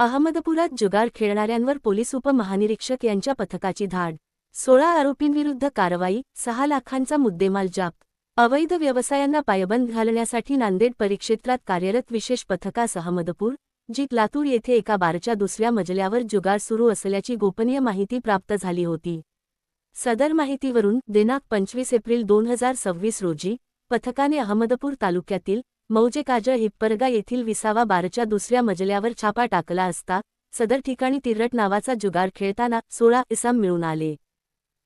अहमदपुरात जुगार खेळणाऱ्यांवर पोलीस उपमहानिरीक्षक यांच्या पथकाची धाड. 16 आरोपींविरुद्ध कारवाई, 6 लाखांचा मुद्देमाल जप्त. अवैध व्यवसायांना पायबंद घालण्यासाठी नांदेड परिक्षेत्रात कार्यरत विशेष पथकास अहमदपूर, लातूर येथे एका बारच्या दुसऱ्या मजल्यावर जुगार सुरू असल्याची गोपनीय माहिती प्राप्त झाली होती. सदर माहितीवरून दिनांक 25 एप्रिल 2026 रोजी पथकाने अहमदपूर तालुक्यातील मौजे काजळ हिप्परगा येथील 20व्या बारच्या दुसऱ्या मजल्यावर छापा टाकला असता सदर ठिकाणी तिरट नावाचा जुगार खेळताना 16 इसम मिळून आले.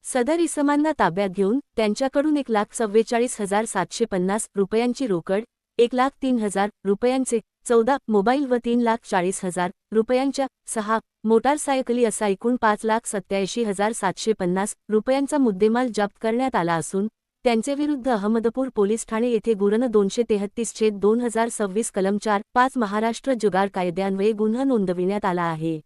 सदर इसमांना ताब्यात घेऊन त्यांच्याकडून 1,44,750 रुपयांची रोकड, 1,03,000 रुपयांचे 14 मोबाईल व 3,40,000 रुपयांच्या 6 मोटारसायकली असा एकूण 5,87,750 रुपयांचा मुद्देमाल जप्त करण्यात आला असून त्यांचे विरुद्ध अहमदपूर पोलीस ठाणे येथे गुन्हा 233/2026 कलम 4-5 महाराष्ट्र जुगार कायद्यान्वये गुन्हा नोंदविण्यात आला आहे.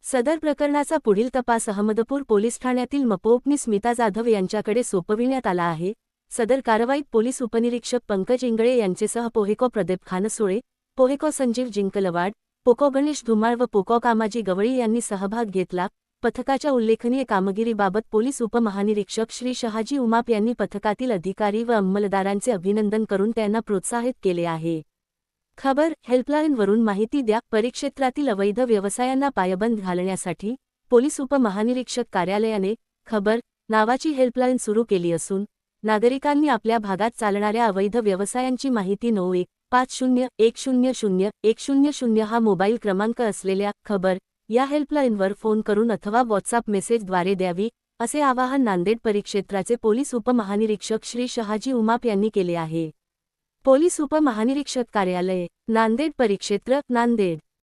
सदर प्रकरणाचा पुढील तपास अहमदपूर पोलीस ठाण्यातील मपोपनी स्मिता जाधव यांच्याकडे सोपविण्यात आला आहे. सदर कारवाईत पोलीस उपनिरीक्षक पंकज इंगळे यांचेसह पोहेको प्रदीप खानसोळे, पोहेको संजीव जिंकलवाड, पोको गणेश धुमाळ व पोको कामाजी गवळी यांनी सहभाग घेतला. पथकाच्या उल्लेखनीय कामगिरीबाबत पोलीस उपमहानिरीक्षक श्री शहाजी उमाप यांनी पथकातील अधिकारी व अंमलदारांचे अभिनंदन करून त्यांना प्रोत्साहित केले आहे. खबर हेल्पलाईनवरून माहिती द्या. परिक्षेत्रातील अवैध व्यवसायांना पायबंद घालण्यासाठी पोलीस उपमहानिरीक्षक कार्यालयाने खबर नावाची हेल्पलाईन सुरू केली असून नागरिकांनी आपल्या भागात चालणाऱ्या अवैध व्यवसायांची माहिती 9150100100 हा मोबाईल क्रमांक असलेल्या खबर या हेल्पलाईनवर फोन करून अथवा व्हॉट्सअप मेसेजद्वारे द्यावी, असे आवाहन नांदेड परिक्षेत्राचे पोलीस उपमहानिरीक्षक श्री शहाजी उमाप यांनी केले आहे. पोलीस उपमहानिरीक्षक कार्यालय, नांदेड परिक्षेत्र, नांदेड.